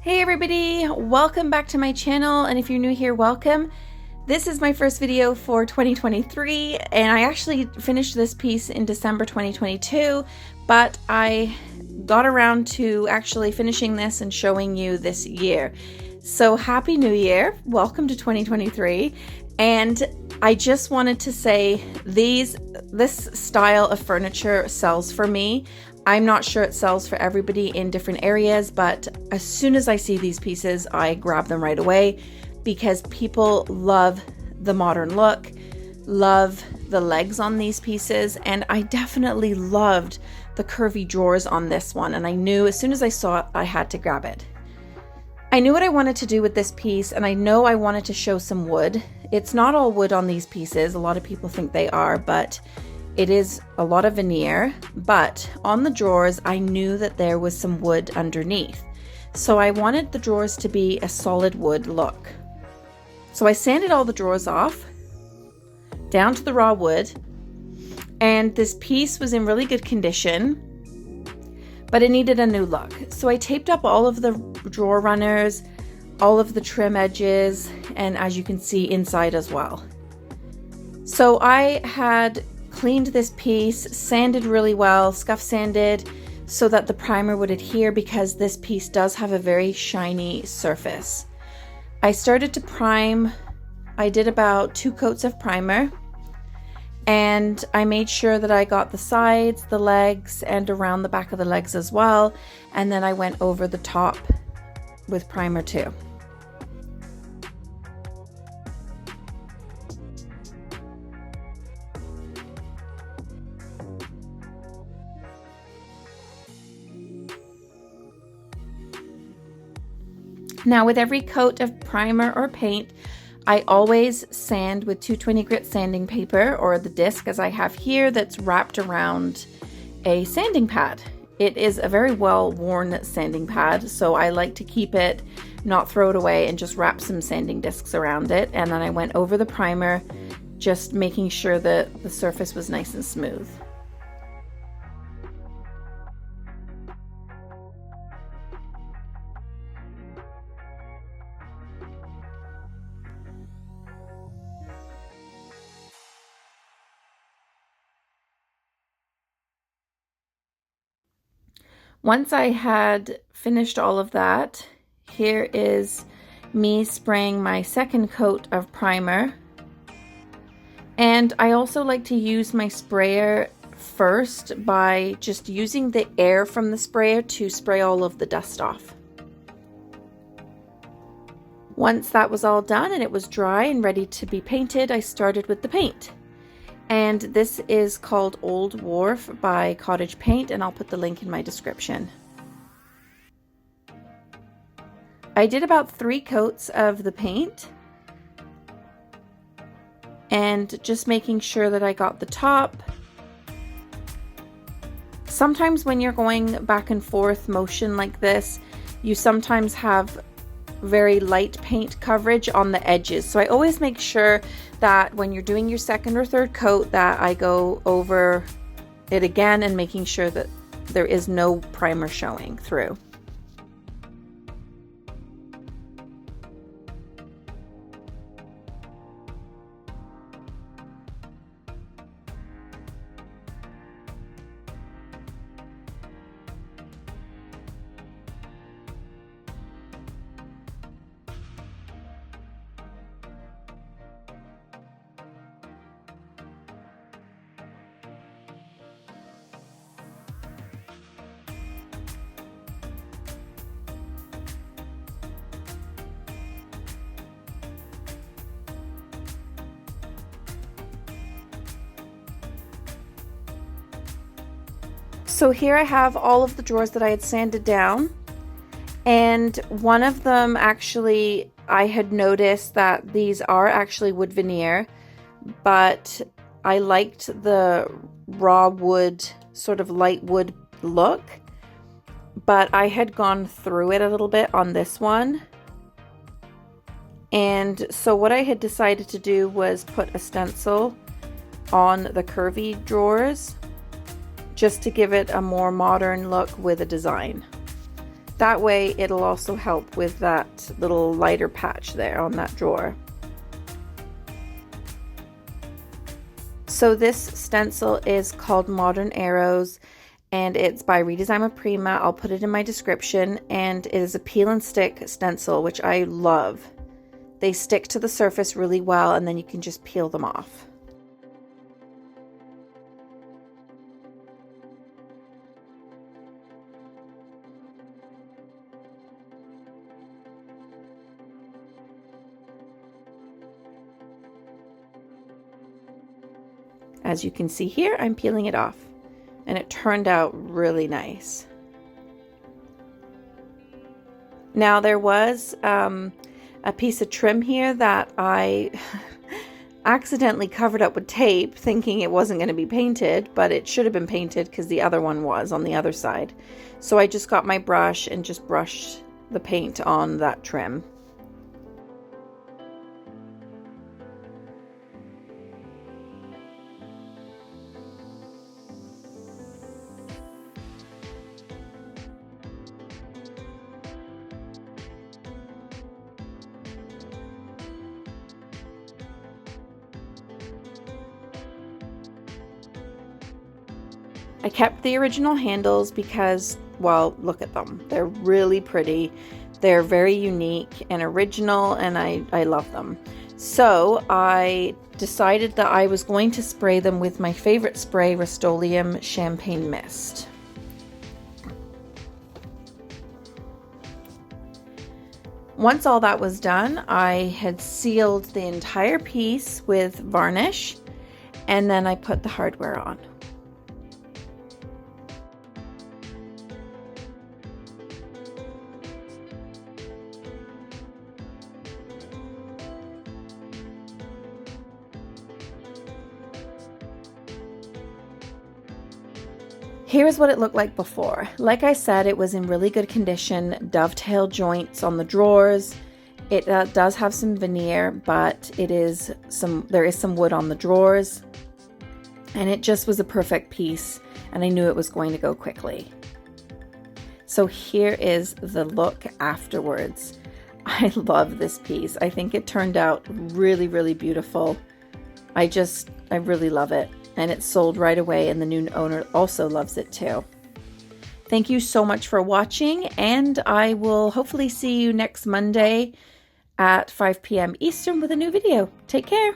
Hey everybody, welcome back to my channel, and if you're new here, welcome. This is my first video for 2023, and I actually finished this piece in December 2022, but I got around to actually finishing this and showing you this year. So happy new year, welcome to 2023, and I just wanted to say this style of furniture sells for me. I'm not sure it sells for everybody in different areas, but as soon as I see these pieces, I grab them right away because people love the modern look, love the legs on these pieces, and I definitely loved the curvy drawers on this one, and I knew as soon as I saw it, I had to grab it. I knew what I wanted to do with this piece, and I know I wanted to show some wood. It's not all wood on these pieces. A lot of people think they are, but it is a lot of veneer, but on the drawers, I knew that there was some wood underneath. So I wanted the drawers to be a solid wood look. So I sanded all the drawers off, down to the raw wood, and this piece was in really good condition, but it needed a new look. So I taped up all of the drawer runners, all of the trim edges, and as you can see, inside as well. So I had cleaned this piece, sanded really well, scuff sanded so that the primer would adhere because this piece does have a very shiny surface. I started to prime. I did about 2 coats of primer, and I made sure that I got the sides, the legs, and around the back of the legs as well, and then I went over the top with primer too. Now with every coat of primer or paint, I always sand with 220 grit sanding paper, or the disc as I have here, that's wrapped around a sanding pad. It is a very well worn sanding pad, so I like to keep it, not throw it away, and just wrap some sanding discs around it. And then I went over the primer, just making sure that the surface was nice and smooth. Once I had finished all of that, here is me spraying my second coat of primer. And I also like to use my sprayer first by just using the air from the sprayer to spray all of the dust off. Once that was all done and it was dry and ready to be painted, I started with the paint. And this is called Old Wharf by Cottage Paint, and I'll put the link in my description. I did about 3 coats of the paint, and just making sure that I got the top. Sometimes when you're going back and forth motion like this, you sometimes have very light paint coverage on the edges. So I always make sure that when you're doing your second or third coat that I go over it again and making sure that there is no primer showing through. So here I have all of the drawers that I had sanded down, and one of them actually, I had noticed that these are actually wood veneer, but I liked the raw wood, sort of light wood look, but I had gone through it a little bit on this one. And so what I had decided to do was put a stencil on the curvy drawers just to give it a more modern look with a design. That way it'll also help with that little lighter patch there on that drawer. So this stencil is called Modern Arrows, and it's by Redesign with Prima. I'll put it in my description, and it is a peel and stick stencil, which I love. They stick to the surface really well, and then you can just peel them off. As you can see here, I'm peeling it off, and it turned out really nice. Now there was a piece of trim here that I accidentally covered up with tape, thinking it wasn't going to be painted, but it should have been painted because the other one was on the other side. So I just got my brush and just brushed the paint on that trim. I kept the original handles because, well, look at them. They're really pretty. They're very unique and original, and I love them. So I decided that I was going to spray them with my favorite spray, Rust-Oleum Champagne Mist. Once all that was done, I had sealed the entire piece with varnish, and then I put the hardware on. Here's what it looked like before. Like I said, it was in really good condition, dovetail joints on the drawers. It does have some veneer, but there is some wood on the drawers, and it just was a perfect piece, and I knew it was going to go quickly. So here is the look afterwards. I love this piece. I think it turned out really, really beautiful. I really love it. And it sold right away, and the new owner also loves it too. Thank you so much for watching, and I will hopefully see you next Monday at 5 p.m. Eastern with a new video. Take care.